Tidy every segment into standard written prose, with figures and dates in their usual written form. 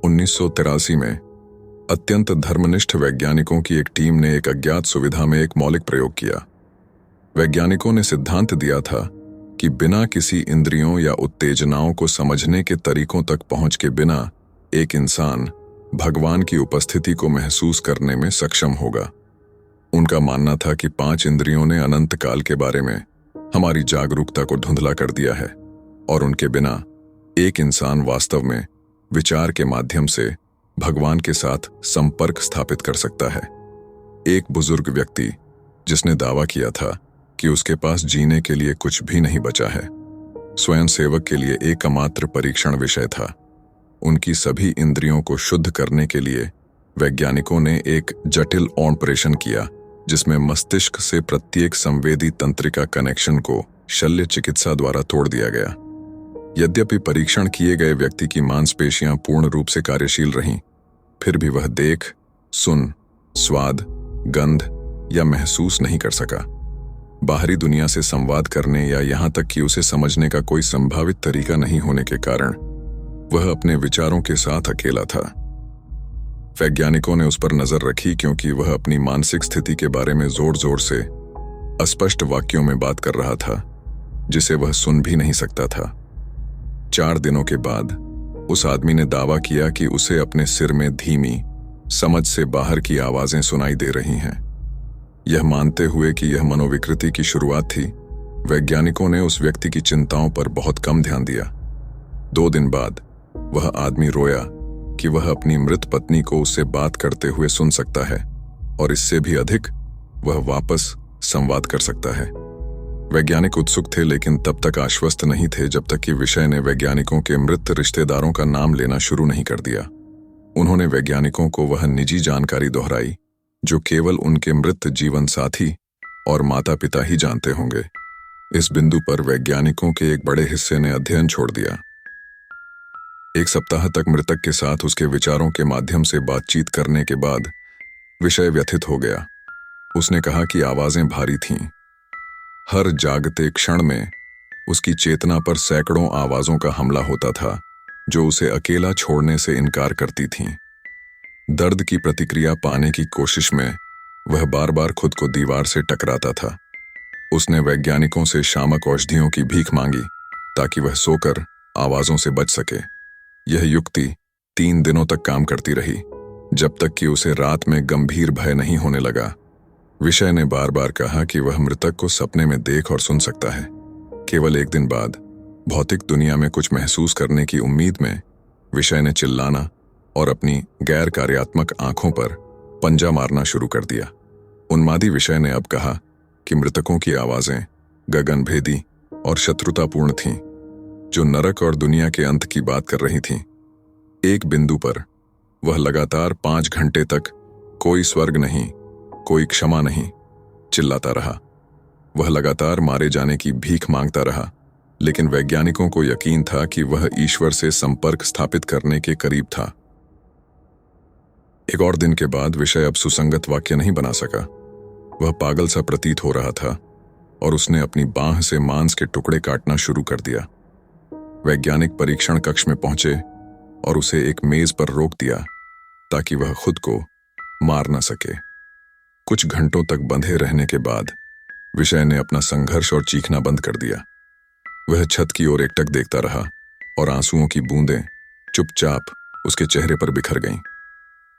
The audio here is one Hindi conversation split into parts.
1983 में अत्यंत धर्मनिष्ठ वैज्ञानिकों की एक टीम ने एक अज्ञात सुविधा में एक मौलिक प्रयोग किया। वैज्ञानिकों ने सिद्धांत दिया था कि बिना किसी इंद्रियों या उत्तेजनाओं को समझने के तरीकों तक पहुंच के बिना एक इंसान भगवान की उपस्थिति को महसूस करने में सक्षम होगा। उनका मानना था कि 5 इंद्रियों ने अनंत काल के बारे में हमारी जागरूकता को धुंधला कर दिया है और उनके बिना एक इंसान वास्तव में विचार के माध्यम से भगवान के साथ संपर्क स्थापित कर सकता है। एक बुजुर्ग व्यक्ति जिसने दावा किया था कि उसके पास जीने के लिए कुछ भी नहीं बचा है, स्वयं सेवक के लिए एकमात्र परीक्षण विषय था। उनकी सभी इंद्रियों को शुद्ध करने के लिए वैज्ञानिकों ने एक जटिल ऑपरेशन किया जिसमें मस्तिष्क से प्रत्येक संवेदी तंत्रिका कनेक्शन को शल्य चिकित्सा द्वारा तोड़ दिया गया। यद्यपि परीक्षण किए गए व्यक्ति की मांसपेशियां पूर्ण रूप से कार्यशील रहीं, फिर भी वह देख, सुन, स्वाद, गंध या महसूस नहीं कर सका। बाहरी दुनिया से संवाद करने या यहां तक कि उसे समझने का कोई संभावित तरीका नहीं होने के कारण वह अपने विचारों के साथ अकेला था। वैज्ञानिकों ने उस पर नजर रखी क्योंकि वह अपनी मानसिक स्थिति के बारे में जोर जोर से अस्पष्ट वाक्यों में बात कर रहा था जिसे वह सुन भी नहीं सकता था। 4 दिनों के बाद उस आदमी ने दावा किया कि उसे अपने सिर में धीमी, समझ से बाहर की आवाजें सुनाई दे रही हैं। यह मानते हुए कि यह मनोविकृति की शुरुआत थी, वैज्ञानिकों ने उस व्यक्ति की चिंताओं पर बहुत कम ध्यान दिया। 2 दिन बाद वह आदमी रोया कि वह अपनी मृत पत्नी को उससे बात करते हुए सुन सकता है और इससे भी अधिक वह वापस संवाद कर सकता है। वैज्ञानिक उत्सुक थे लेकिन तब तक आश्वस्त नहीं थे जब तक कि विषय ने वैज्ञानिकों के मृत रिश्तेदारों का नाम लेना शुरू नहीं कर दिया। उन्होंने वैज्ञानिकों को वह निजी जानकारी दोहराई जो केवल उनके मृत जीवन साथी और माता पिता ही जानते होंगे। इस बिंदु पर वैज्ञानिकों के एक बड़े हिस्से ने अध्ययन छोड़ दिया। 1 सप्ताह तक मृतक के साथ उसके विचारों के माध्यम से बातचीत करने के बाद विषय व्यथित हो गया। उसने कहा कि आवाजें भारी थीं। हर जागते क्षण में उसकी चेतना पर सैकड़ों आवाजों का हमला होता था जो उसे अकेला छोड़ने से इनकार करती थीं। दर्द की प्रतिक्रिया पाने की कोशिश में वह बार बार खुद को दीवार से टकराता था। उसने वैज्ञानिकों से शामक औषधियों की भीख मांगी ताकि वह सोकर आवाजों से बच सके। यह युक्ति 3 दिनों तक काम करती रही जब तक कि उसे रात में गंभीर भय नहीं होने लगा। विषय ने बार बार कहा कि वह मृतक को सपने में देख और सुन सकता है। केवल 1 दिन बाद भौतिक दुनिया में कुछ महसूस करने की उम्मीद में विषय ने चिल्लाना और अपनी गैर कार्यात्मक आंखों पर पंजा मारना शुरू कर दिया। उन्मादी विषय ने अब कहा कि मृतकों की आवाजें गगनभेदी और शत्रुतापूर्ण थीं, जो नरक और दुनिया के अंत की बात कर रही थीं। एक बिंदु पर वह लगातार 5 घंटे तक कोई स्वर्ग नहीं, कोई क्षमा नहीं चिल्लाता रहा। वह लगातार मारे जाने की भीख मांगता रहा, लेकिन वैज्ञानिकों को यकीन था कि वह ईश्वर से संपर्क स्थापित करने के करीब था। 1 और दिन के बाद विषय अब सुसंगत वाक्य नहीं बना सका। वह पागल सा प्रतीत हो रहा था और उसने अपनी बांह से मांस के टुकड़े काटना शुरू कर दिया। वैज्ञानिक परीक्षण कक्ष में पहुंचे और उसे एक मेज पर रोक दिया ताकि वह खुद को मार न सके। कुछ घंटों तक बंधे रहने के बाद विषय ने अपना संघर्ष और चीखना बंद कर दिया। वह छत की ओर एकटक देखता रहा और आंसुओं की बूंदें चुपचाप उसके चेहरे पर बिखर गईं।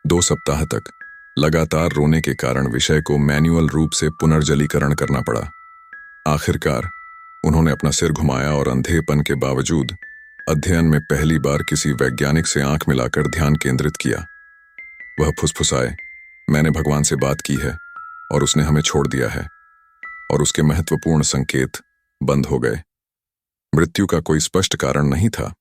2 सप्ताह तक लगातार रोने के कारण विषय को मैन्युअल रूप से पुनर्जलीकरण करना पड़ा। आखिरकार उन्होंने अपना सिर घुमाया और अंधेपन के बावजूद अध्ययन में पहली बार किसी वैज्ञानिक से आंख मिलाकर ध्यान केंद्रित किया। वह फुसफुसाए, मैंने भगवान से बात की है और उसने हमें छोड़ दिया है, और उसके महत्वपूर्ण संकेत बंद हो गए। मृत्यु का कोई स्पष्ट कारण नहीं था,